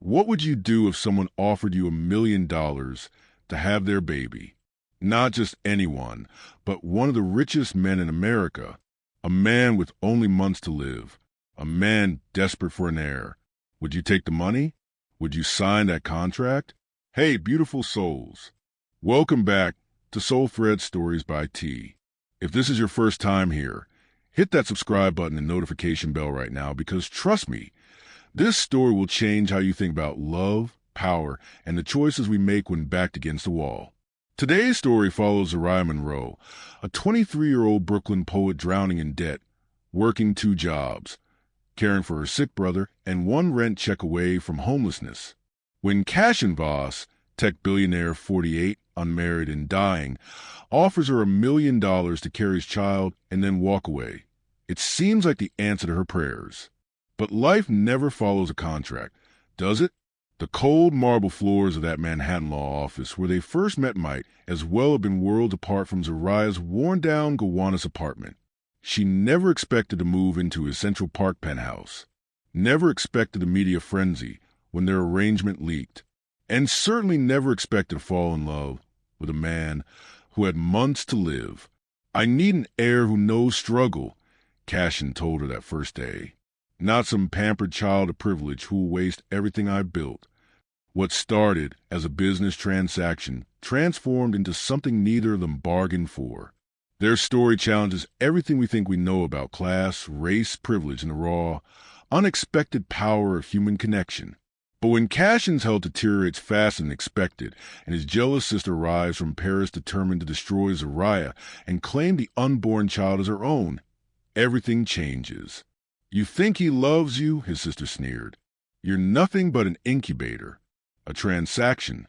What would you do if someone offered you $1 million to have their baby? Not just anyone, but one of the richest men in America, a man with only months to live, a man desperate for an heir. Would you take the money? Would you sign that contract? Hey, beautiful souls. Welcome back to Soul Thread Stories by T. If this is your first time here, hit that subscribe button and notification bell right now because trust me, this story will change how you think about love, power, and the choices we make when backed against the wall. Today's story follows Zariah Monroe, a 23-year-old Brooklyn poet drowning in debt, working 2 jobs, caring for her sick brother, and 1 rent check away from homelessness. When Cashin Voss, tech billionaire 48, unmarried and dying, offers her $1 million to carry his child and then walk away, it seems like the answer to her prayers. But life never follows a contract, does it? The cold marble floors of that Manhattan law office where they first met might as well have been worlds apart from Zariah's worn-down Gowanus apartment. She never expected to move into his Central Park penthouse, never expected a media frenzy when their arrangement leaked, and certainly never expected to fall in love with a man who had months to live. "I need an heir who knows struggle," Cashin told her that first day. "Not some pampered child of privilege who will waste everything I built." What started as a business transaction transformed into something neither of them bargained for. Their story challenges everything we think we know about class, race, privilege, and the raw, unexpected power of human connection. But when Cashin's health deteriorates faster than expected, and his jealous sister arrives from Paris determined to destroy Zariah and claim the unborn child as her own, everything changes. "You think he loves you?" his sister sneered. "You're nothing but an incubator, a transaction."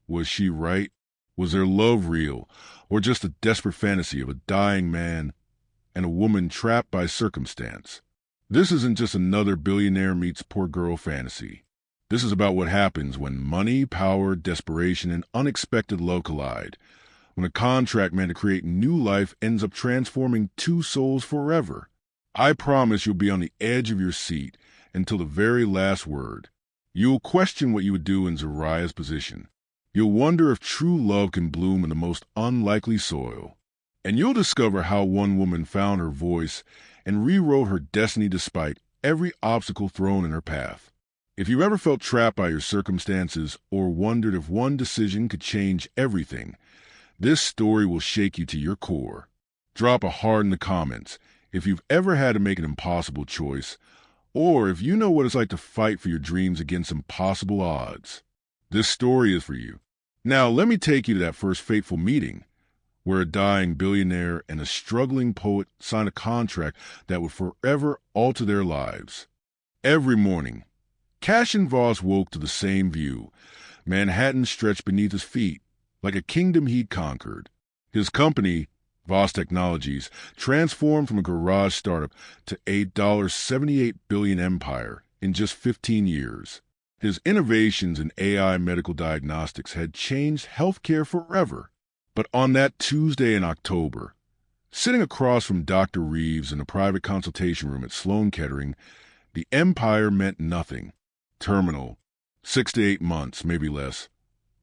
Was she right? Was their love real, or just a desperate fantasy of a dying man and a woman trapped by circumstance? This isn't just another billionaire meets poor girl fantasy. This is about what happens when money, power, desperation, and unexpected love collide, when a contract meant to create new life ends up transforming 2 souls forever. I promise you'll be on the edge of your seat until the very last word. You'll question what you would do in Zariah's position. You'll wonder if true love can bloom in the most unlikely soil. And you'll discover how one woman found her voice and rewrote her destiny despite every obstacle thrown in her path. If you ever felt trapped by your circumstances or wondered if one decision could change everything, this story will shake you to your core. Drop a heart in the comments if you've ever had to make an impossible choice, or if you know what it's like to fight for your dreams against impossible odds. This story is for you. Now let me take you to that first fateful meeting, where a dying billionaire and a struggling poet sign a contract that would forever alter their lives. Every morning, Cashin Voss woke to the same view. Manhattan stretched beneath his feet, like a kingdom he'd conquered. His company, Voss Technologies, transformed from a garage startup to a $78 billion empire in just 15 years. His innovations in AI medical diagnostics had changed healthcare forever. But on that Tuesday in October, sitting across from Dr. Reeves in a private consultation room at Sloan Kettering, the empire meant nothing. Terminal, 6 to 8 months, maybe less.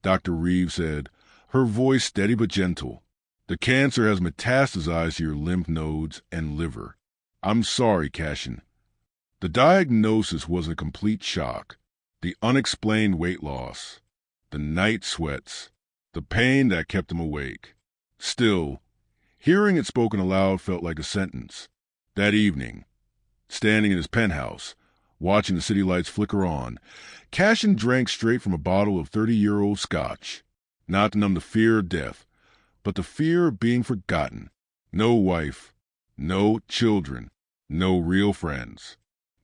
Dr. Reeves said, her voice steady but gentle. "The cancer has metastasized to your lymph nodes and liver. I'm sorry, Cashin." The diagnosis was a complete shock. The unexplained weight loss, the night sweats, the pain that kept him awake. Still, hearing it spoken aloud felt like a sentence. That evening, standing in his penthouse, watching the city lights flicker on, Cashin drank straight from a bottle of 30-year-old scotch, not to numb the fear of death, but the fear of being forgotten. No wife, no children, no real friends.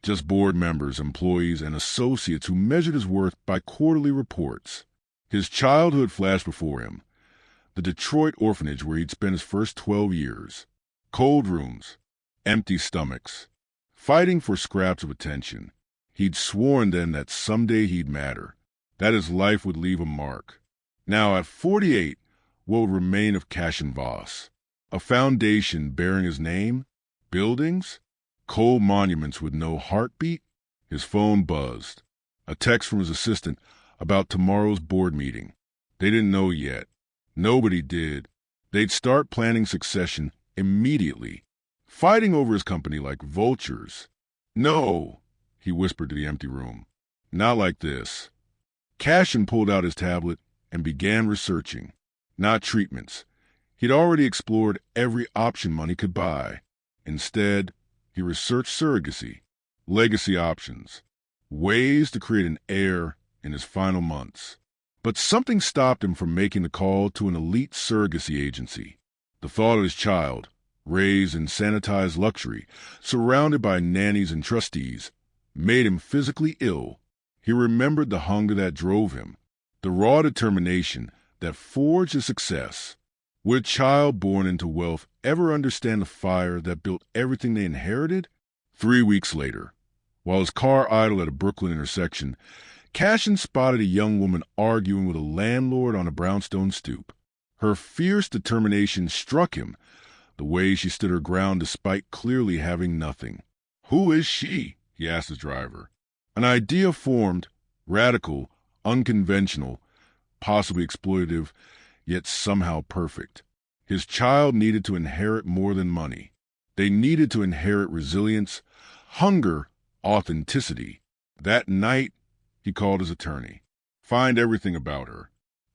Just board members, employees, and associates who measured his worth by quarterly reports. His childhood flashed before him. The Detroit orphanage where he'd spent his first 12 years. Cold rooms, empty stomachs, fighting for scraps of attention. He'd sworn then that someday he'd matter, that his life would leave a mark. Now at 48, what would remain of Cashin Voss? A foundation bearing his name? Buildings? Cold monuments with no heartbeat? His phone buzzed. A text from his assistant about tomorrow's board meeting. They didn't know yet. Nobody did. They'd start planning succession immediately, fighting over his company like vultures. No, he whispered to the empty room. Not like this. Cashin pulled out his tablet and began researching. Not treatments. He'd already explored every option money could buy. Instead, he researched surrogacy, legacy options, ways to create an heir in his final months. But something stopped him from making the call to an elite surrogacy agency. The thought of his child, raised in sanitized luxury, surrounded by nannies and trustees, made him physically ill. He remembered the hunger that drove him, the raw determination that forged his success. Would a child born into wealth ever understand the fire that built everything they inherited? 3 weeks later, while his car idled at a Brooklyn intersection, Cashin spotted a young woman arguing with a landlord on a brownstone stoop. Her fierce determination struck him, the way she stood her ground despite clearly having nothing. Who is she? He asked his driver. An idea formed, radical, unconventional, possibly exploitative, yet somehow perfect. His child needed to inherit more than money. They needed to inherit resilience, hunger, authenticity. That night, he called his attorney. Find everything about her.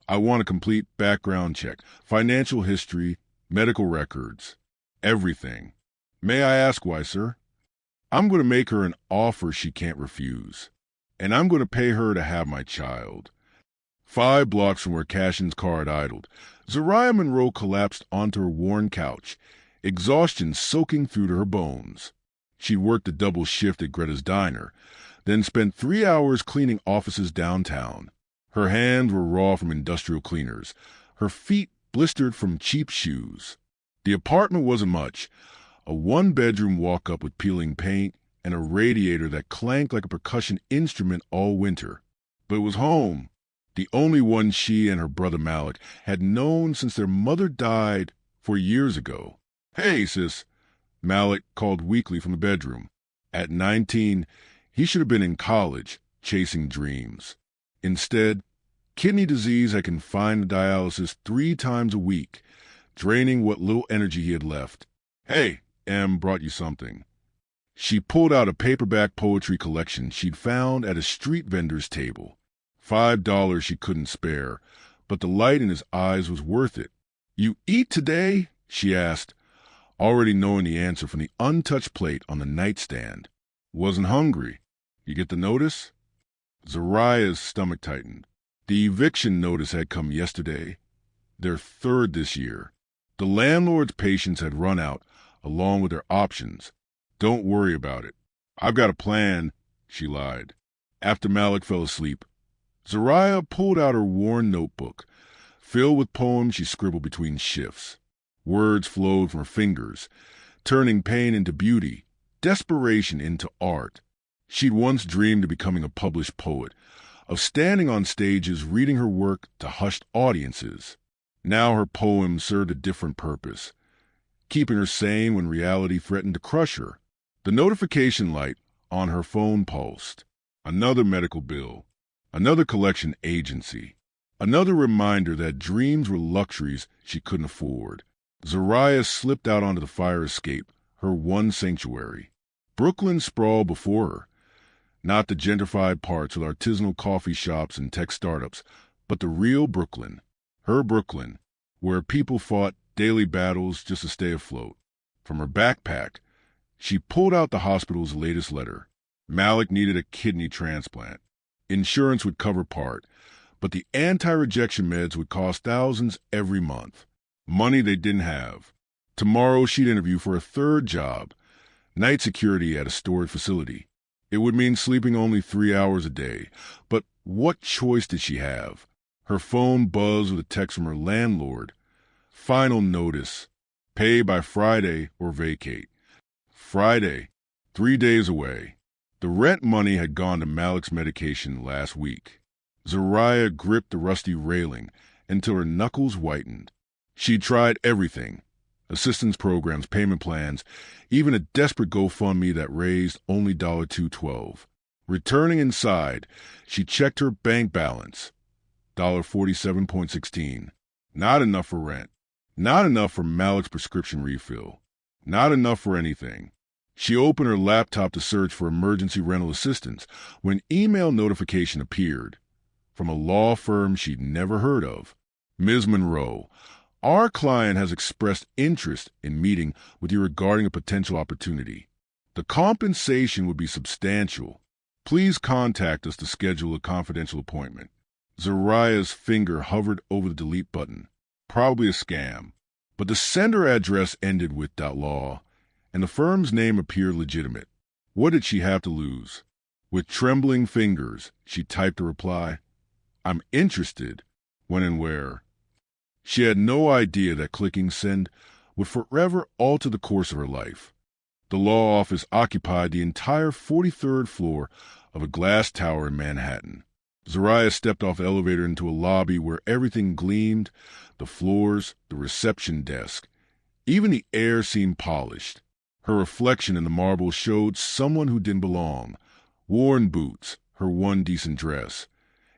I want a complete background check, financial history, medical records, everything. May I ask why, sir? I'm going to make her an offer she can't refuse, and I'm going to pay her to have my child. 5 blocks from where Cashin's car had idled, Zariah Monroe collapsed onto her worn couch, exhaustion soaking through to her bones. She'd worked a double shift at Greta's diner, then spent 3 hours cleaning offices downtown. Her hands were raw from industrial cleaners, her feet blistered from cheap shoes. The apartment wasn't much, a 1-bedroom walk-up with peeling paint and a radiator that clanked like a percussion instrument all winter. But it was home, the only one she and her brother Malik had known since their mother died 4 years ago. Hey, sis, Malik called weakly from the bedroom. At 19, he should have been in college, chasing dreams. Instead, kidney disease had confined to dialysis 3 times a week, draining what little energy he had left. Hey, Em brought you something. She pulled out a paperback poetry collection she'd found at a street vendor's table. $5 she couldn't spare, but the light in his eyes was worth it. You eat today? She asked, already knowing the answer from the untouched plate on the nightstand. Wasn't hungry. You get the notice? Zariah's stomach tightened. The eviction notice had come yesterday, their 3rd this year. The landlord's patience had run out, along with their options. Don't worry about it. I've got a plan, she lied. After Malik fell asleep, Zariah pulled out her worn notebook, filled with poems she scribbled between shifts. Words flowed from her fingers, turning pain into beauty, desperation into art. She'd once dreamed of becoming a published poet, of standing on stages reading her work to hushed audiences. Now her poems served a different purpose, keeping her sane when reality threatened to crush her. The notification light on her phone pulsed. Another medical bill, another collection agency, another reminder that dreams were luxuries she couldn't afford. Zariah slipped out onto the fire escape, her one sanctuary. Brooklyn sprawled before her, not the gentrified parts with artisanal coffee shops and tech startups, but the real Brooklyn, her Brooklyn, where people fought daily battles just to stay afloat. From her backpack, she pulled out the hospital's latest letter. Malik needed a kidney transplant. Insurance would cover part, but the anti-rejection meds would cost thousands every month. Money they didn't have. Tomorrow she'd interview for a 3rd job, night security at a storage facility. It would mean sleeping only 3 hours a day, but what choice did she have? Her phone buzzed with a text from her landlord. Final notice. Pay by Friday or vacate. Friday. 3 days away. The rent money had gone to Malik's medication last week. Zariah gripped the rusty railing until her knuckles whitened. She'd tried everything. Assistance programs, payment plans, even a desperate GoFundMe that raised only $2.12. Returning inside, she checked her bank balance. $47.16. Not enough for rent. Not enough for Malik's prescription refill. Not enough for anything. She opened her laptop to search for emergency rental assistance when an email notification appeared from a law firm she'd never heard of. Ms. Monroe, our client has expressed interest in meeting with you regarding a potential opportunity. The compensation would be substantial. Please contact us to schedule a confidential appointment. Zariah's finger hovered over the delete button. Probably a scam. But the sender address ended with .law, and the firm's name appeared legitimate. What did she have to lose? With trembling fingers, she typed a reply. I'm interested. When and where? She had no idea that clicking send would forever alter the course of her life. The law office occupied the entire 43rd floor of a glass tower in Manhattan. Zariah stepped off the elevator into a lobby where everything gleamed, the floors, the reception desk. Even the air seemed polished. Her reflection in the marble showed someone who didn't belong. Worn boots, her one decent dress.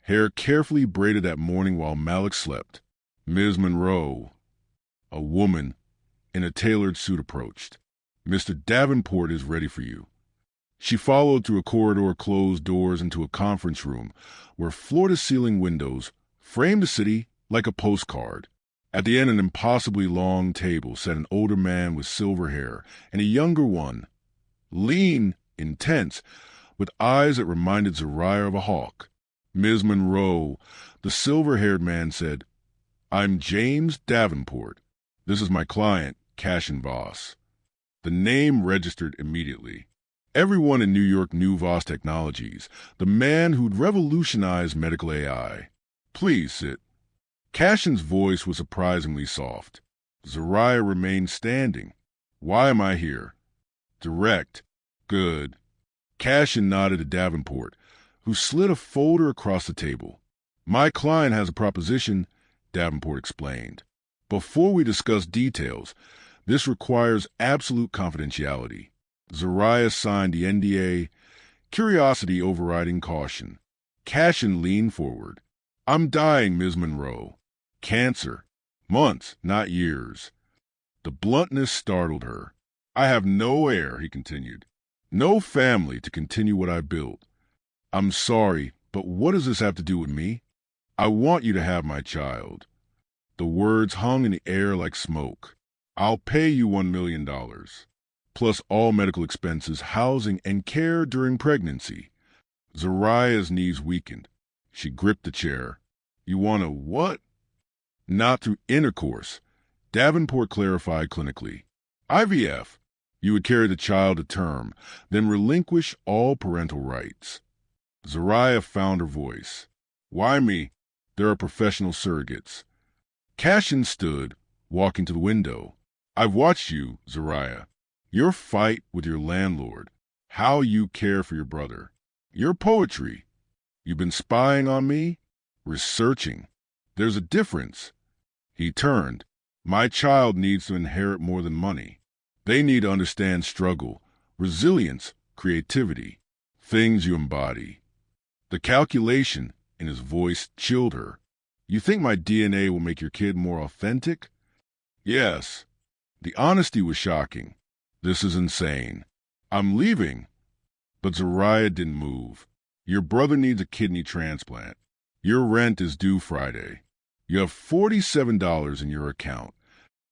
Hair carefully braided that morning while Malik slept. Ms. Monroe, a woman in a tailored suit, approached. Mr. Davenport is ready for you. She followed through a corridor of closed doors into a conference room where floor-to-ceiling windows framed the city like a postcard. At the end of an impossibly long table sat an older man with silver hair and a younger one, lean, intense, with eyes that reminded Zariah of a hawk. Ms. Monroe, the silver-haired man, said, I'm James Davenport. This is my client, Cashin Voss. The name registered immediately. Everyone in New York knew Voss Technologies, the man who'd revolutionized medical AI. Please sit. Cashin's voice was surprisingly soft. Zariah remained standing. Why am I here? Direct. Good. Cashin nodded to Davenport, who slid a folder across the table. My client has a proposition, Davenport explained. Before we discuss details, this requires absolute confidentiality. Zariah signed the NDA, curiosity overriding caution. Cashin leaned forward. I'm dying, Ms. Monroe. Cancer. Months, not years. The bluntness startled her. I have no heir, he continued. No family to continue what I built. I'm sorry, but what does this have to do with me? I want you to have my child. The words hung in the air like smoke. I'll pay you $1 million, plus all medical expenses, housing, and care during pregnancy. Zariah's knees weakened. She gripped the chair. You want a what? Not through intercourse. Davenport clarified clinically. IVF. You would carry the child to term, then relinquish all parental rights. Zariah found her voice. Why me? There are professional surrogates. Cashin stood, walking to the window. I've watched you, Zariah. Your fight with your landlord. How you care for your brother. Your poetry. You've been spying on me? Researching. There's a difference. He turned. My child needs to inherit more than money. They need to understand struggle, resilience, creativity, things you embody. The calculation in his voice chilled her. You think my DNA will make your kid more authentic? Yes. The honesty was shocking. This is insane. I'm leaving. But Zariah didn't move. Your brother needs a kidney transplant. Your rent is due Friday. You have $47 in your account.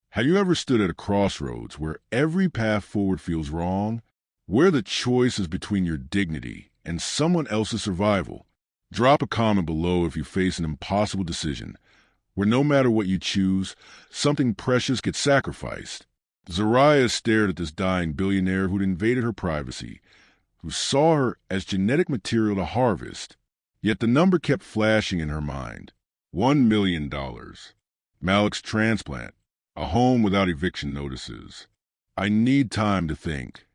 Have you ever stood at a crossroads where every path forward feels wrong? Where the choice is between your dignity and someone else's survival? Drop a comment below if you face an impossible decision, where no matter what you choose, something precious gets sacrificed. Zariah stared at this dying billionaire who'd invaded her privacy, who saw her as genetic material to harvest. Yet the number kept flashing in her mind. $1 million. Malik's transplant. A home without eviction notices. I need time to think.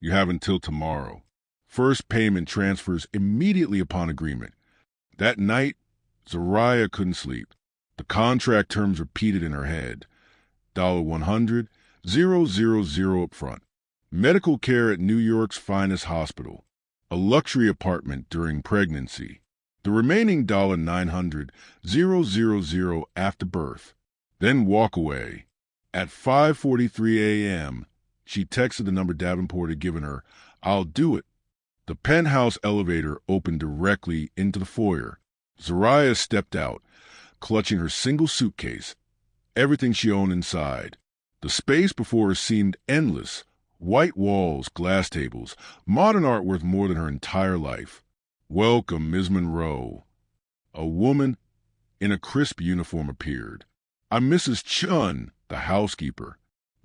You have until tomorrow. First payment transfers immediately upon agreement. That night, Zariah couldn't sleep. The contract terms repeated in her head. $100, 000 up front. Medical care at New York's finest hospital. a luxury apartment during pregnancy, the remaining $900,000 after birth, then walk away. At 5:43 a.m., she texted the number Davenport had given her. "I'll do it." The penthouse elevator opened directly into the foyer. Zariah stepped out, clutching her single suitcase, everything she owned inside. The space before her seemed endless. White walls, glass tables, modern art worth more than her entire life. "Welcome, Ms. Monroe." A woman in a crisp uniform appeared. "I'm Mrs. Chun, the housekeeper.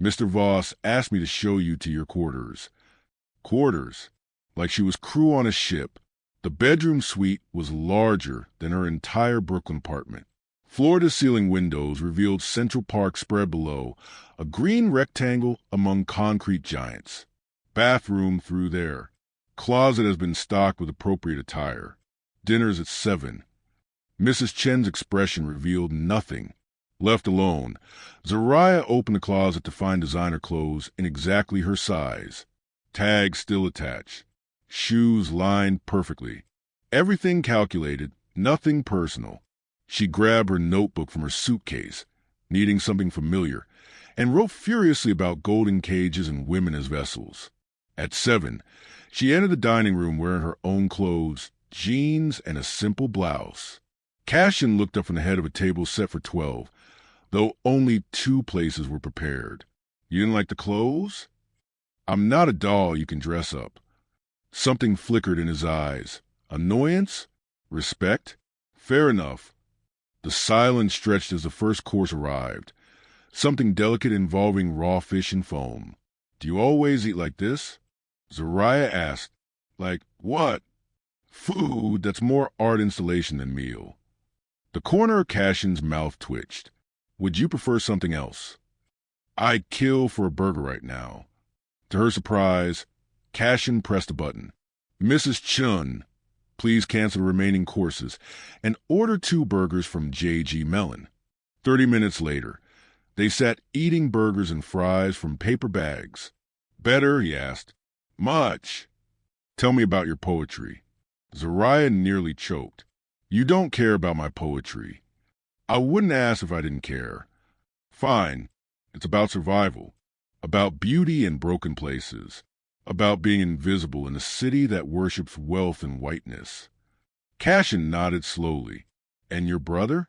Mr. Voss asked me to show you to your quarters." Quarters? Like she was crew on a ship. The bedroom suite was larger than her entire Brooklyn apartment. Floor-to-ceiling windows revealed Central Park spread below, a green rectangle among concrete giants. Bathroom through there. Closet has been stocked with appropriate attire. Dinner's at 7. Mrs. Chen's expression revealed nothing. Left alone, Zariah opened the closet to find designer clothes in exactly her size. Tags still attached. Shoes lined perfectly. Everything calculated, nothing personal. She grabbed her notebook from her suitcase, needing something familiar, and wrote furiously about golden cages and women as vessels. At 7, she entered the dining room wearing her own clothes, jeans, and a simple blouse. Cashin looked up from the head of a table set for 12, though only 2 places were prepared. "You didn't like the clothes?" "I'm not a doll you can dress up." Something flickered in his eyes. Annoyance? Respect? Fair enough. The silence stretched as the first course arrived. Something delicate involving raw fish and foam. "Do you always eat like this?" Zariah asked. "Like what?" "Food that's more art installation than meal." The corner of Cashin's mouth twitched. "Would you prefer something else?" "I'd kill for a burger right now." To her surprise, Cashin pressed a button. "Mrs. Chun, please cancel the remaining courses and order 2 burgers from J.G. Mellon." 30 minutes later, they sat eating burgers and fries from paper bags. "Better?" he asked. "Much." "Tell me about your poetry." Zariah nearly choked. "You don't care about my poetry." "I wouldn't ask if I didn't care." "Fine. It's about survival, about beauty in broken places, about being invisible in a city that worships wealth and whiteness." Cashin nodded slowly. "And your brother?"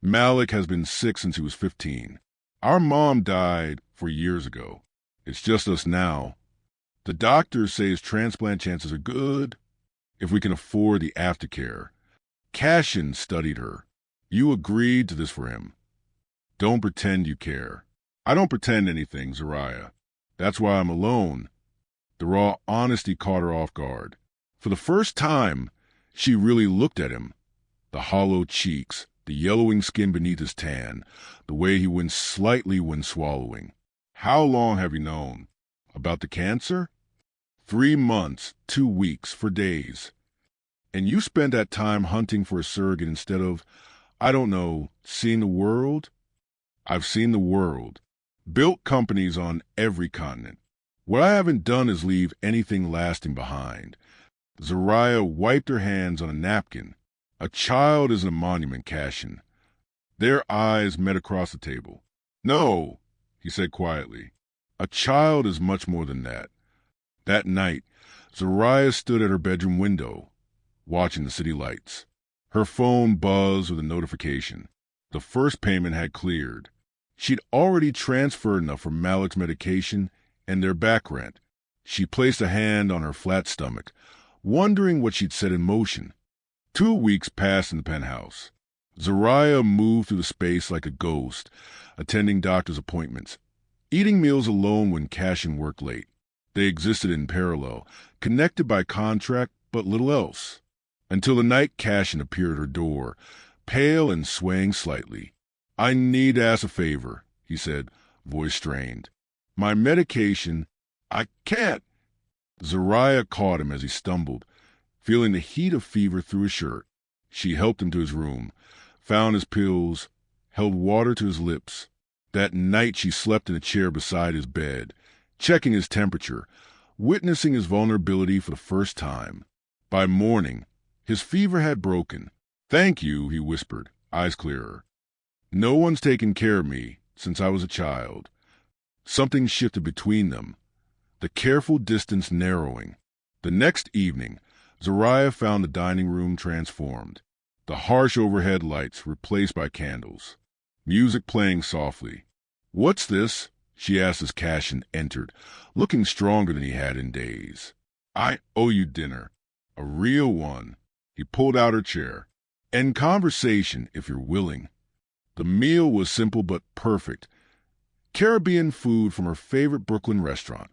"Malik has been sick since he was 15. Our mom died 4 years ago. It's just us now. The doctors say his transplant chances are good, if we can afford the aftercare." Cashin studied her. "You agreed to this for him. Don't pretend you care." "I don't pretend anything, Zariah. That's why I'm alone." The raw honesty caught her off guard. For the first time, she really looked at him. The hollow cheeks, the yellowing skin beneath his tan, the way he winced slightly when swallowing. "How long have you known?" "About the cancer?" 3 months, 2 weeks, for days. "And you spent that time hunting for a surrogate instead of, I don't know, seeing the world?" "I've seen the world. Built companies on every continent. What I haven't done is leave anything lasting behind." Zariah wiped her hands on a napkin. "A child isn't a monument, Cashin." Their eyes met across the table. "No," he said quietly. "A child is much more than that." That night, Zariah stood at her bedroom window, watching the city lights. Her phone buzzed with a notification. The first payment had cleared. She'd already transferred enough for Malik's medication and their back rent. She placed a hand on her flat stomach, wondering what she'd set in motion. 2 weeks passed in the penthouse. Zariah moved through the space like a ghost, attending doctor's appointments, eating meals alone when Cashin worked late. They existed in parallel, connected by contract but little else. Until the night Cashin appeared at her door, pale and swaying slightly. "I need to ask a favor," he said, voice strained. "My medication—" "I can't." Zariah caught him as he stumbled, feeling the heat of fever through his shirt. She helped him to his room, found his pills, held water to his lips. That night she slept in a chair beside his bed, checking his temperature, witnessing his vulnerability for the first time. By morning, his fever had broken. "Thank you," he whispered, eyes clearer. "No one's taken care of me since I was a child." Something shifted between them, the careful distance narrowing. The next evening, Zariah found the dining room transformed, the harsh overhead lights replaced by candles, music playing softly. "What's this?" she asked as Cashin entered, looking stronger than he had in days. "I owe you dinner. A real one." He pulled out her chair. "And conversation, if you're willing." The meal was simple but perfect. Caribbean food from her favorite Brooklyn restaurant.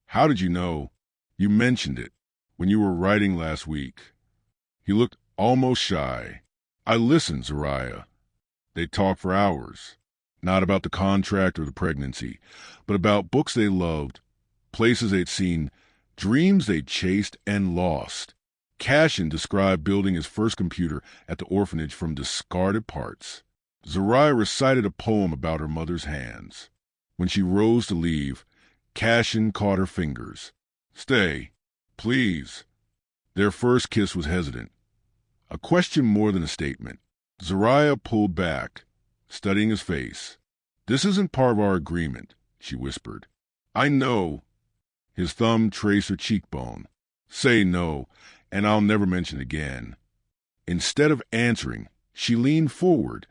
"How did you know?" "You mentioned it when you were writing last week." He looked almost shy. "I listened, Zariah." They talked for hours, not about the contract or the pregnancy, but about books they loved, places they'd seen, dreams they'd chased and lost. Cashin described building his first computer at the orphanage from discarded parts. Zariah recited a poem about her mother's hands. When she rose to leave, Cashin caught her fingers. "Stay, please." Their first kiss was hesitant, a question more than a statement. Zariah pulled back, studying his face. "This isn't part of our agreement," she whispered. "I know." His thumb traced her cheekbone. "Say no, and I'll never mention it again." Instead of answering, she leaned forward,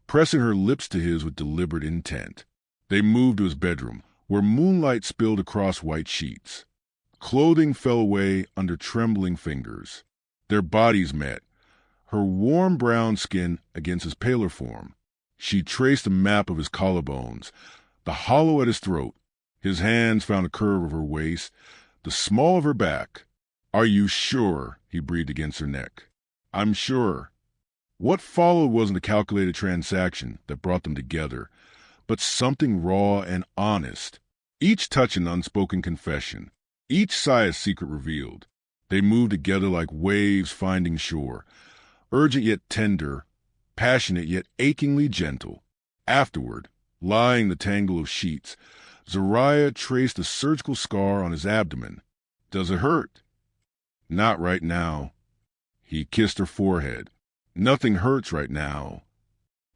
pressing her lips to his with deliberate intent. They moved to his bedroom, where moonlight spilled across white sheets. Clothing fell away under trembling fingers. Their bodies met, her warm brown skin against his paler form. She traced a map of his collarbones, the hollow at his throat. His hands found the curve of her waist, the small of her back. "Are you sure?" he breathed against her neck. "I'm sure." What followed wasn't a calculated transaction that brought them together, but something raw and honest. Each touch an unspoken confession, each sigh a secret revealed. They moved together like waves finding shore, urgent yet tender, passionate yet achingly gentle. Afterward, lying in the tangle of sheets, Zariah traced a surgical scar on his abdomen. "Does it hurt?" "Not right now." He kissed her forehead. "Nothing hurts right now."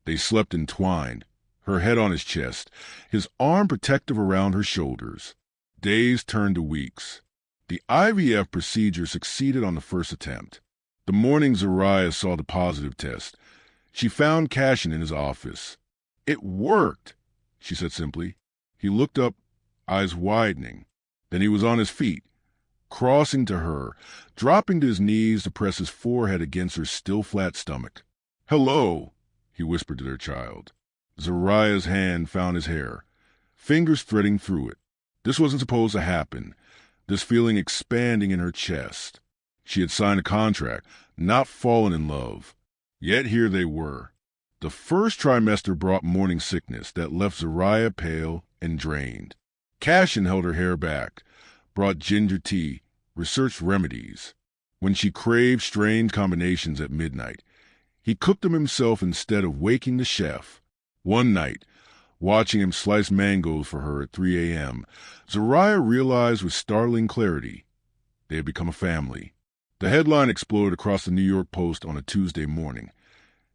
They slept entwined, her head on his chest, his arm protective around her shoulders. Days turned to weeks. The IVF procedure succeeded on the first attempt. The morning Zariah saw the positive test, she found Cashin in his office. "It worked," she said simply. He looked up, eyes widening. Then he was on his feet, crossing to her, dropping to his knees to press his forehead against her still flat stomach. "Hello," he whispered to their child. Zariah's hand found his hair, fingers threading through it. This wasn't supposed to happen, this feeling expanding in her chest. She had signed a contract, not fallen in love. Yet here they were. The first trimester brought morning sickness that left Zariah pale and drained. Cashin held her hair back, brought ginger tea, researched remedies. When she craved strange combinations at midnight, he cooked them himself instead of waking the chef. One night, watching him slice mangoes for her at 3 a.m., Zariah realized with startling clarity they had become a family. The headline exploded across the New York Post on a Tuesday morning.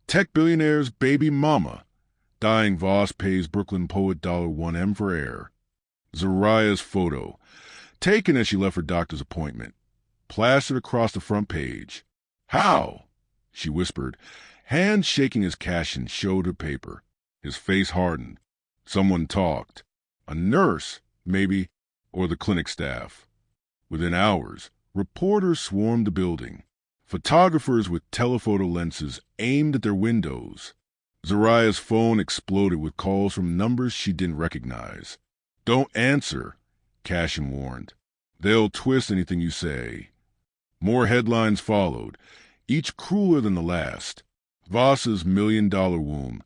"Tech billionaire's baby mama. Dying Voss pays Brooklyn poet $1M for air." Zariah's photo, taken as she left her doctor's appointment, plastered across the front page. "How?" she whispered, hands shaking as Cashin showed her paper. His face hardened. Someone talked. A nurse, maybe, or the clinic staff. Within hours, reporters swarmed the building. Photographers with telephoto lenses aimed at their windows. Zariah's phone exploded with calls from numbers she didn't recognize. "Don't answer," Cashin warned. "They'll twist anything you say." More headlines followed, each crueler than the last. Voss's $1 million womb.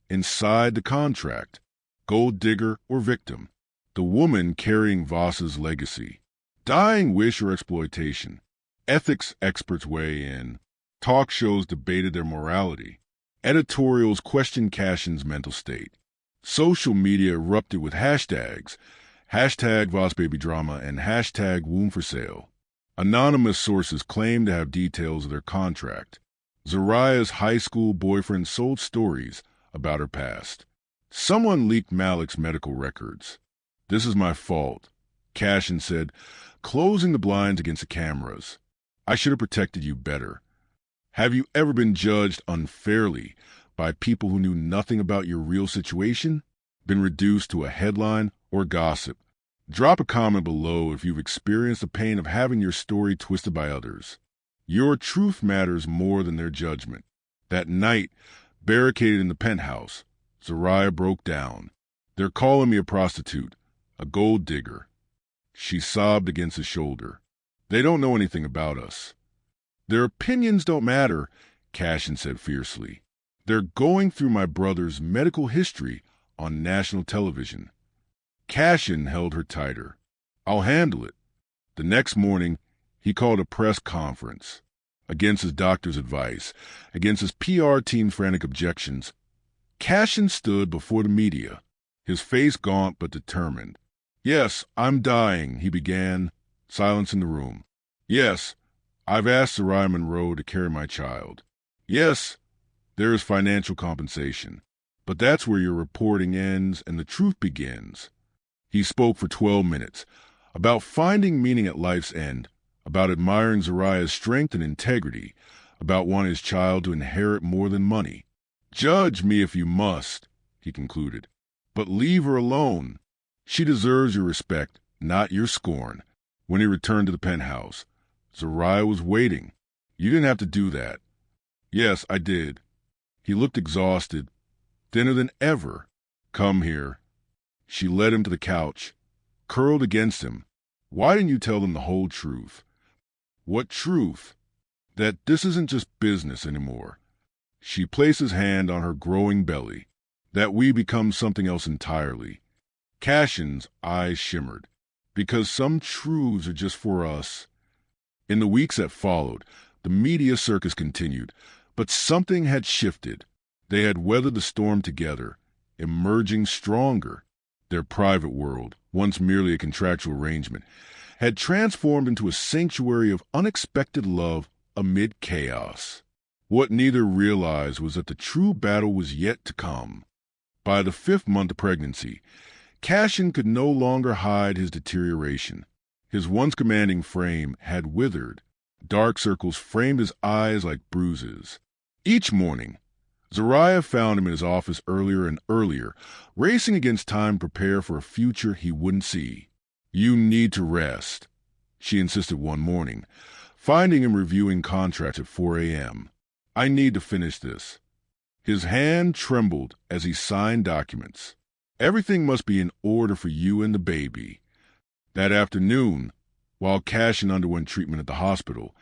Inside the contract. Gold digger or victim. The woman carrying Voss's legacy. Dying wish or exploitation. Ethics experts weigh in. Talk shows debated their morality. Editorials questioned Cashin's mental state. Social media erupted with hashtags. Hashtag VossBabyDrama and hashtag womb for sale. Anonymous sources claimed to have details of their contract. Zariah's high school boyfriend sold stories about her past. Someone leaked Malik's medical records. "This is my fault," Cashin said, closing the blinds against the cameras. "I should have protected you better." Have you ever been judged unfairly by people who knew nothing about your real situation? Been reduced to a headline or gossip? Drop a comment below if you've experienced the pain of having your story twisted by others. Your truth matters more than their judgment. That night, barricaded in the penthouse, Zariah broke down. "They're calling me a prostitute, a gold digger." She sobbed against his shoulder. "They don't know anything about us." "Their opinions don't matter," Cashin said fiercely. "They're going through my brother's medical history on national television." Cashin held her tighter. "I'll handle it." The next morning, he called a press conference. Against his doctor's advice, against his PR team's frantic objections, Cashin stood before the media, his face gaunt but determined. "Yes, I'm dying," he began, silence in the room. "Yes, I've asked Zariah Monroe to carry my child. Yes, there is financial compensation. But that's where your reporting ends and the truth begins." He spoke for 12 minutes, about finding meaning at life's end, about admiring Zariah's strength and integrity, about wanting his child to inherit more than money. "Judge me if you must," he concluded, "but leave her alone. She deserves your respect, not your scorn." When he returned to the penthouse, Zariah was waiting. "You didn't have to do that." "Yes, I did." He looked exhausted, thinner than ever. "Come here." She led him to the couch, curled against him. "Why didn't you tell them the whole truth?" "What truth?" "That this isn't just business anymore." She placed his hand on her growing belly. "That we become something else entirely." Cashin's eyes shimmered. "Because some truths are just for us." In the weeks that followed, the media circus continued, but something had shifted. They had weathered the storm together, emerging stronger. Their private world, once merely a contractual arrangement, had transformed into a sanctuary of unexpected love amid chaos. What neither realized was that the true battle was yet to come. By the 5th month of pregnancy, Cashin could no longer hide his deterioration. His once commanding frame had withered. Dark circles framed his eyes like bruises. Each morning, Zariah found him in his office earlier and earlier, racing against time to prepare for a future he wouldn't see. "You need to rest," she insisted one morning, finding him reviewing contracts at 4 a.m. "I need to finish this." His hand trembled as he signed documents. "Everything must be in order for you and the baby." That afternoon, while Cashin underwent treatment at the hospital,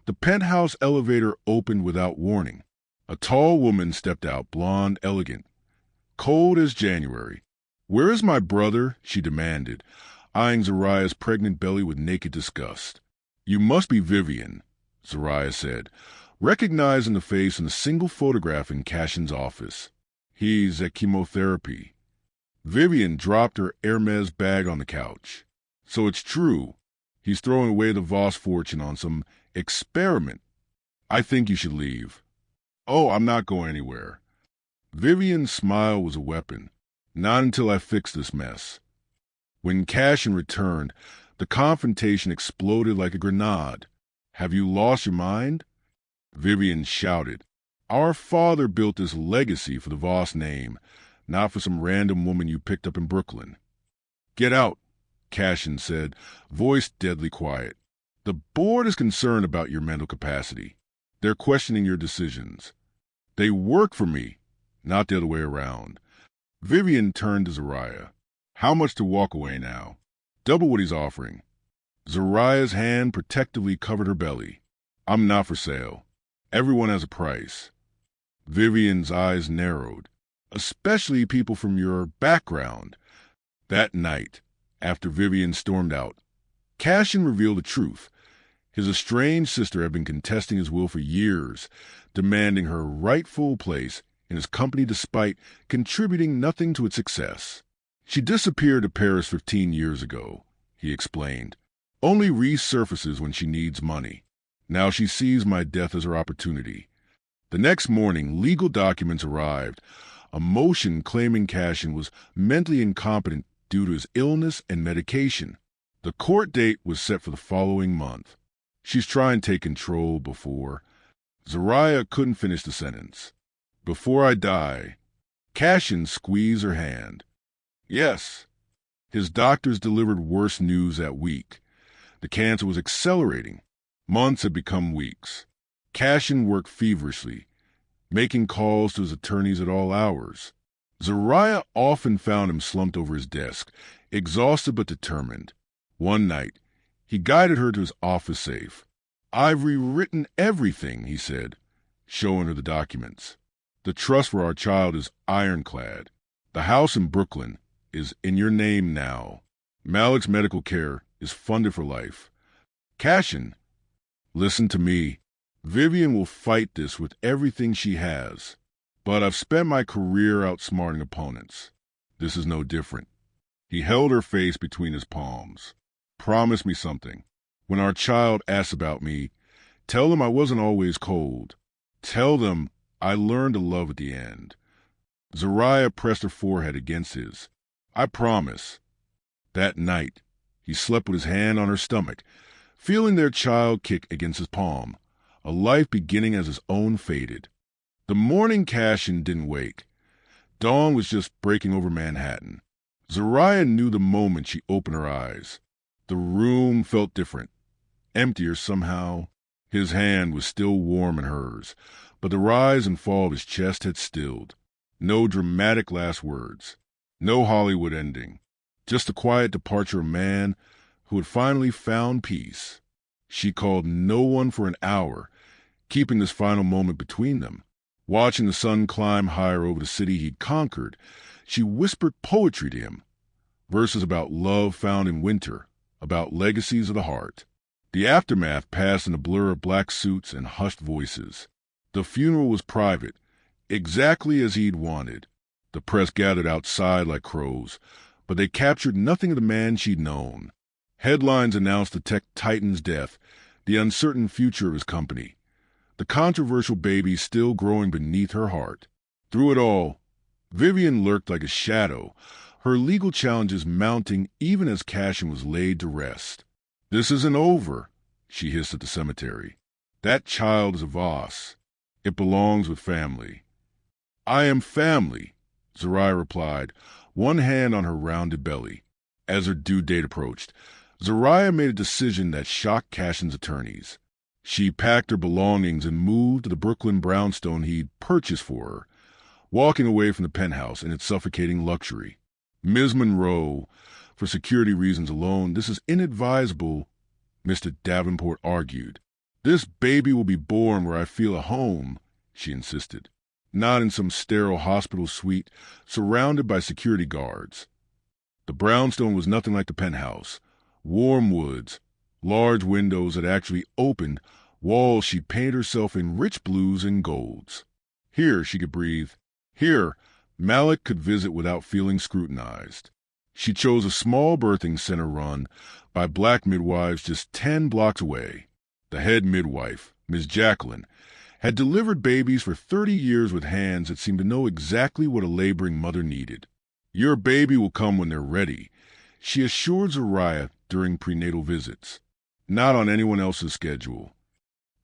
the penthouse elevator opened without warning. A tall woman stepped out, blonde, elegant, cold as January. "Where is my brother?" she demanded, eyeing Zariah's pregnant belly with naked disgust. "You must be Vivian," Zariah said, recognizing the face in a single photograph in Cashin's office. "He's at chemotherapy." Vivian dropped her Hermes bag on the couch. "So it's true. He's throwing away the Voss fortune on some experiment. I think you should leave." "Oh, I'm not going anywhere." Vivian's smile was a weapon. "Not until I fix this mess." When Cashin returned, the confrontation exploded like a grenade. "Have you lost your mind?" Vivian shouted. "Our father built this legacy for the Voss name, not for some random woman you picked up in Brooklyn." "Get out," Cashin said, voice deadly quiet. "The board is concerned about your mental capacity. They're questioning your decisions. They work for me, not the other way around." Vivian turned to Zariah. "How much to walk away now?" "Double what he's offering." Zariah's hand protectively covered her belly. "I'm not for sale. Everyone has a price." Vivian's eyes narrowed. "Especially people from your background." That night, after Vivian stormed out, Cashin revealed the truth. His estranged sister had been contesting his will for years, demanding her rightful place in his company despite contributing nothing to its success. "She disappeared to Paris 15 years ago," he explained. only resurfaces when she needs money. Now she sees my death as her opportunity. The next morning, legal documents arrived. A motion claiming Cashin was mentally incompetent due to his illness and medication. The court date was set for the following month. She's trying to take control before... Zariah couldn't finish the sentence. Before I die... Cashin squeezed her hand. Yes. His doctors delivered worse news that week. The cancer was accelerating. Months had become weeks. Cashin worked feverishly, making calls to his attorneys at all hours. Zariah often found him slumped over his desk, exhausted but determined. One night, he guided her to his office safe. "I've rewritten everything," he said, showing her the documents. "The trust for our child is ironclad. The house in Brooklyn is in your name now. Malik's medical care is funded for life. Cashin, listen to me. Vivian will fight this with everything she has. But I've spent my career outsmarting opponents. This is no different." He held her face between his palms. "Promise me something. When our child asks about me, tell them I wasn't always cold. Tell them I learned to love at the end." Zariah pressed her forehead against his. "I promise." That night, he slept with his hand on her stomach, feeling their child kick against his palm, a life beginning as his own faded. The morning Cashin didn't wake. Dawn was just breaking over Manhattan. Zariah knew the moment she opened her eyes. The room felt different, emptier somehow. His hand was still warm in hers, but the rise and fall of his chest had stilled. No dramatic last words. No Hollywood ending. Just the quiet departure of a man who had finally found peace. She called no one for an hour, keeping this final moment between them. Watching the sun climb higher over the city he'd conquered, she whispered poetry to him. Verses about love found in winter, about legacies of the heart. The aftermath passed in a blur of black suits and hushed voices. The funeral was private, exactly as he'd wanted. The press gathered outside like crows, but they captured nothing of the man she'd known. Headlines announced the tech titan's death, the uncertain future of his company, the controversial baby still growing beneath her heart. Through it all, Vivian lurked like a shadow, her legal challenges mounting even as Cashin was laid to rest. "This isn't over," she hissed at the cemetery. "That child is a Voss. It belongs with family." "I am family," Zariah replied, one hand on her rounded belly. As her due date approached, Zariah made a decision that shocked Cashin's attorneys. She packed her belongings and moved to the Brooklyn brownstone he'd purchased for her, walking away from the penthouse and its suffocating luxury. "Ms. Monroe, for security reasons alone, this is inadvisable," Mr. Davenport argued. "This baby will be born where I feel at home," she insisted, "not in some sterile hospital suite surrounded by security guards." The brownstone was nothing like the penthouse. Warm woods, large windows that actually opened, walls she'd painted herself in rich blues and golds. Here she could breathe. Here, Malik could visit without feeling scrutinized. She chose a small birthing center run by black midwives just 10 blocks away. The head midwife, Ms. Jacqueline, had delivered babies for 30 years with hands that seemed to know exactly what a laboring mother needed. "Your baby will come when they're ready," she assured Zariah during prenatal visits, not on anyone else's schedule.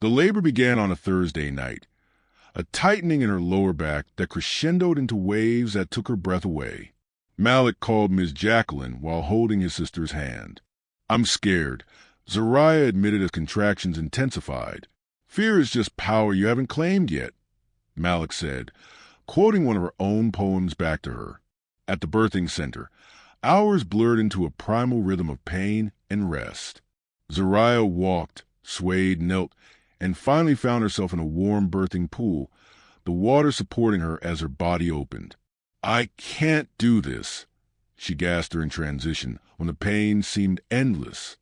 The labor began on a Thursday night, a tightening in her lower back that crescendoed into waves that took her breath away. Malik called Ms. Jacqueline while holding his sister's hand. "I'm scared," Zariah admitted as contractions intensified. "Fear is just power you haven't claimed yet," Malik said, quoting one of her own poems back to her. At the birthing center, hours blurred into a primal rhythm of pain and rest. Zariah walked, swayed, knelt, and finally found herself in a warm birthing pool, the water supporting her as her body opened. "I can't do this," she gasped during transition when the pain seemed endless.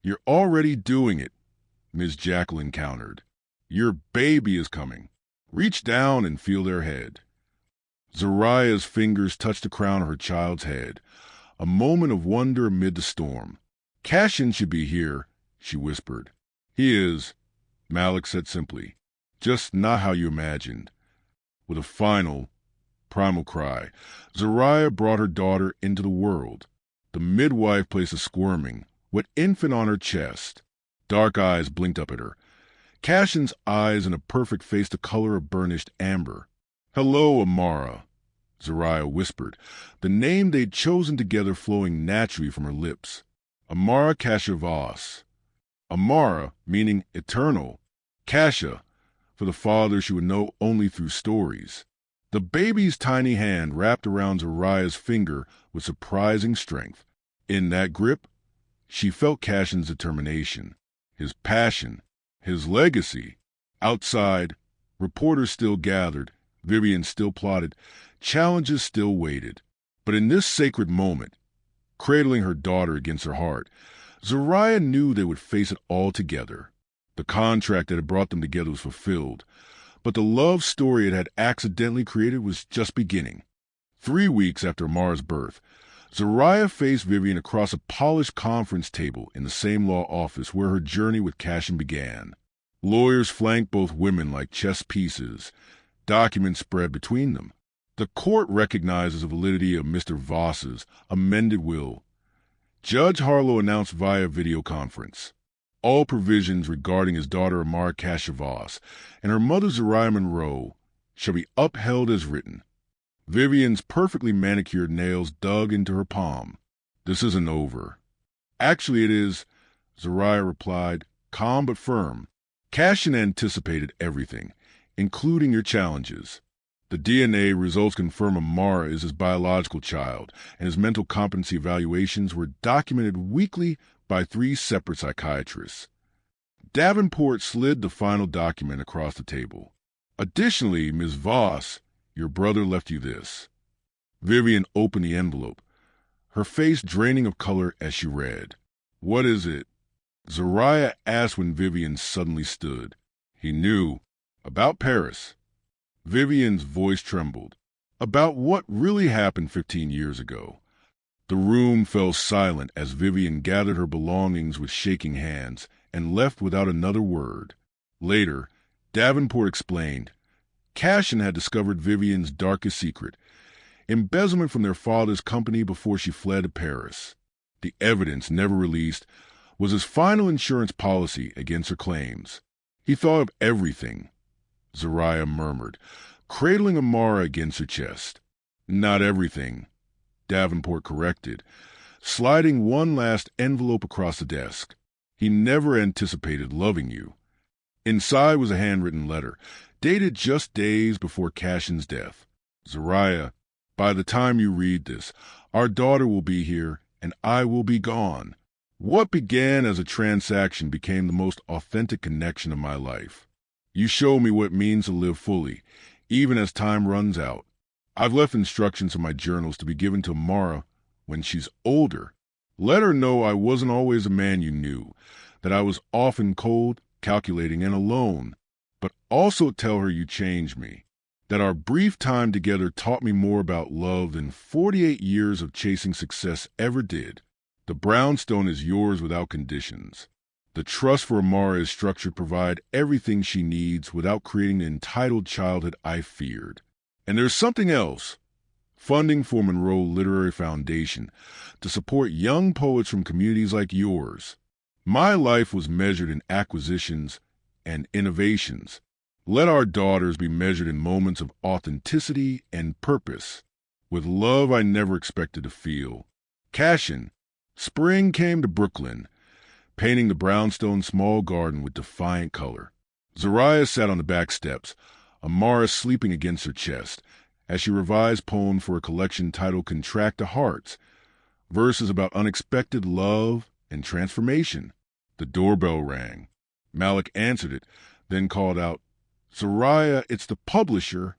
"You're already doing it," Ms. Jacqueline countered. "Your baby is coming. Reach down and feel their head." Zariah's fingers touched the crown of her child's head, a moment of wonder amid the storm. Cashin should be here, she whispered. He is, Malik said simply. Just not how you imagined. With a final, primal cry, Zariah brought her daughter into the world. The midwife placed a squirming, wet infant on her chest. Dark eyes blinked up at her. Cashin's eyes and a perfect face the color of burnished amber. Hello, Amara, Zariah whispered, the name they'd chosen together flowing naturally from her lips. Amara Kasha. Amara, meaning eternal. Kasha, for the father she would know only through stories. The baby's tiny hand wrapped around Zariah's finger with surprising strength. In that grip, she felt Cashin's determination, his passion, his legacy. Outside, reporters still gathered, Vivian still plotted, challenges still waited. But in this sacred moment, cradling her daughter against her heart, Zariah knew they would face it all together. The contract that had brought them together was fulfilled, but the love story it had accidentally created was just beginning. 3 weeks after Amara's birth, Zariah faced Vivian across a polished conference table in the same law office where her journey with Cashin began. Lawyers flanked both women like chess pieces, documents spread between them. The court recognizes the validity of Mr. Voss's amended will. Judge Harlow announced via video conference. All provisions regarding his daughter Amara Kasha Voss and her mother Zariah Monroe shall be upheld as written. Vivian's perfectly manicured nails dug into her palm. This isn't over. Actually it is, Zariah replied, calm but firm. Cashin anticipated everything, including your challenges. The DNA results confirm Amara is his biological child, and his mental competency evaluations were documented weekly by 3 separate psychiatrists. Davenport slid the final document across the table. Additionally, Ms. Voss, your brother left you this. Vivian opened the envelope, her face draining of color as she read. What is it? Zariah asked when Vivian suddenly stood. He knew. About Paris. Vivian's voice trembled. About what really happened 15 years ago. The room fell silent as Vivian gathered her belongings with shaking hands and left without another word. Later, Davenport explained. Cashin had discovered Vivian's darkest secret, embezzlement from their father's company before she fled to Paris. The evidence, never released, was his final insurance policy against her claims. He thought of everything, Zariah murmured, cradling Amara against her chest. Not everything, Davenport corrected, sliding one last envelope across the desk. He never anticipated loving you. Inside was a handwritten letter, dated just days before Cashin's death. Zariah, by the time you read this, our daughter will be here and I will be gone. What began as a transaction became the most authentic connection of my life. You show me what it means to live fully, even as time runs out. I've left instructions in my journals to be given to Amara when she's older. Let her know I wasn't always a man you knew, that I was often cold, calculating, and alone. But also tell her you changed me, that our brief time together taught me more about love than 48 years of chasing success ever did. The brownstone is yours without conditions. The trust for Amara is structured to provide everything she needs without creating the entitled childhood I feared. And there's something else. Funding for Monroe Literary Foundation to support young poets from communities like yours. My life was measured in acquisitions and innovations. Let our daughters be measured in moments of authenticity and purpose, with love I never expected to feel. Cashin, spring came to Brooklyn, painting the brownstone small garden with defiant color. Zariah sat on the back steps, Amara sleeping against her chest, as she revised poems for a collection titled Contract to Hearts, verses about unexpected love and transformation. The doorbell rang. Malik answered it, then called out, Zariah, it's the publisher.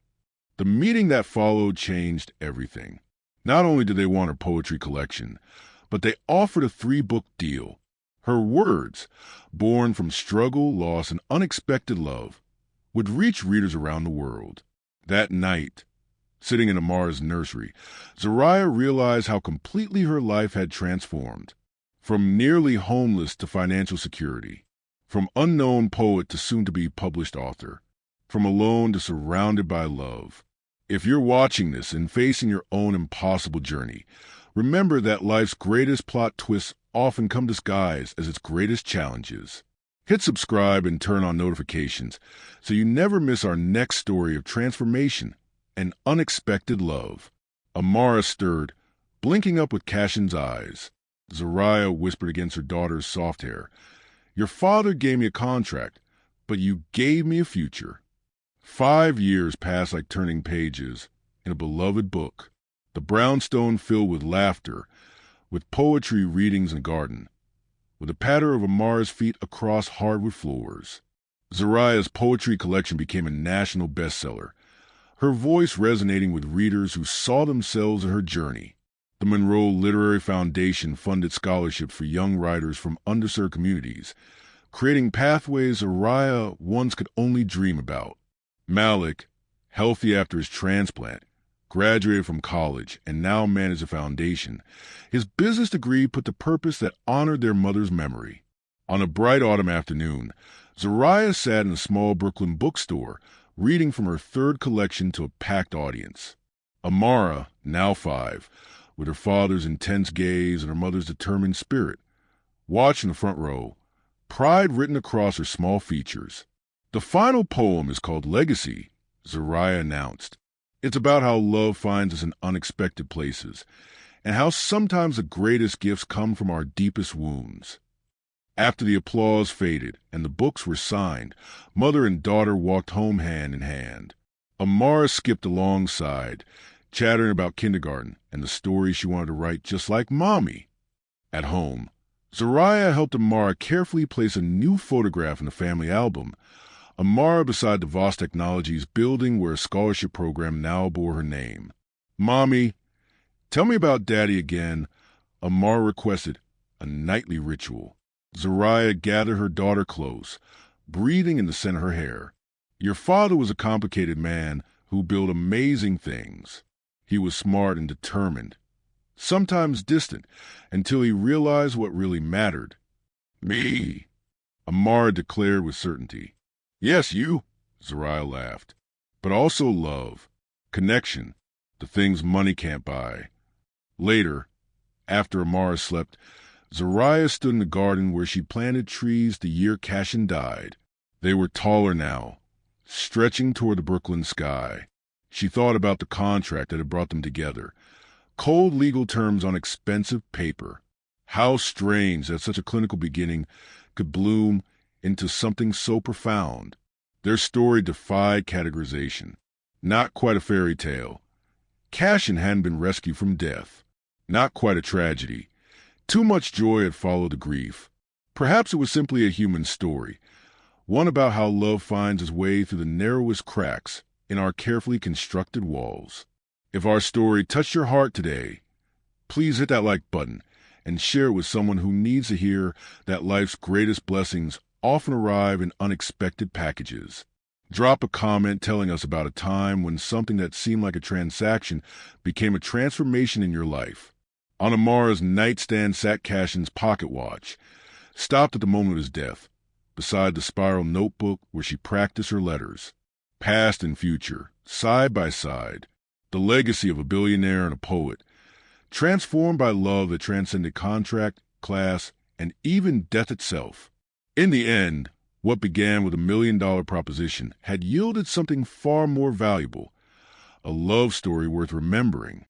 The meeting that followed changed everything. Not only did they want her poetry collection, but they offered a 3-book deal. Her words, born from struggle, loss, and unexpected love, would reach readers around the world. That night, sitting in Amara's nursery, Zariah realized how completely her life had transformed. From nearly homeless to financial security. From unknown poet to soon-to-be published author. From alone to surrounded by love. If you're watching this and facing your own impossible journey, remember that life's greatest plot twists often come disguised as its greatest challenges. Hit subscribe and turn on notifications so you never miss our next story of transformation and unexpected love. Amara stirred, blinking up with Cashin's eyes. Zariah whispered against her daughter's soft hair. Your father gave me a contract, but you gave me a future. 5 years passed like turning pages in a beloved book. The brownstone filled with laughter, with poetry readings in the garden, with the patter of Amara's feet across hardwood floors. Zariah's poetry collection became a national bestseller, her voice resonating with readers who saw themselves in her journey. The Monroe Literary Foundation funded scholarships for young writers from underserved communities, creating pathways Zariah once could only dream about. Malik, healthy after his transplant, graduated from college and now managed a foundation. His business degree put to purpose that honored their mother's memory. On a bright autumn afternoon, Zariah sat in a small Brooklyn bookstore, reading from her third collection to a packed audience. Amara, now 5, with her father's intense gaze and her mother's determined spirit, watched in the front row, pride written across her small features. The final poem is called Legacy, Zariah announced. It's about how love finds us in unexpected places, and how sometimes the greatest gifts come from our deepest wounds. After the applause faded and the books were signed, mother and daughter walked home hand in hand. Amara skipped alongside, chattering about kindergarten and the stories she wanted to write just like Mommy. At home, Zariah helped Amara carefully place a new photograph in the family album. Amara beside the Voss Technologies building where a scholarship program now bore her name. Mommy, tell me about Daddy again, Amara requested, a nightly ritual. Zariah gathered her daughter close, breathing in the scent of her hair. Your father was a complicated man who built amazing things. He was smart and determined, sometimes distant, until he realized what really mattered. Me, Amara declared with certainty. Yes, you, Zariah laughed, but also love, connection, the things money can't buy. Later, after Amara slept, Zariah stood in the garden where she planted trees the year Cashin died. They were taller now, stretching toward the Brooklyn sky. She thought about the contract that had brought them together. Cold legal terms on expensive paper. How strange that such a clinical beginning could bloom into something so profound. Their story defied categorization. Not quite a fairy tale. Cashin hadn't been rescued from death. Not quite a tragedy. Too much joy had followed the grief. Perhaps it was simply a human story, one about how love finds its way through the narrowest cracks in our carefully constructed walls. If our story touched your heart today, please hit that like button and share it with someone who needs to hear that life's greatest blessings often arrive in unexpected packages. Drop a comment telling us about a time when something that seemed like a transaction became a transformation in your life. On Amara's nightstand sat Cashin's pocket watch, stopped at the moment of his death, beside the spiral notebook where she practiced her letters. Past and future, side by side, the legacy of a billionaire and a poet, transformed by love that transcended contract, class, and even death itself. In the end, what began with $1 million proposition had yielded something far more valuable, a love story worth remembering.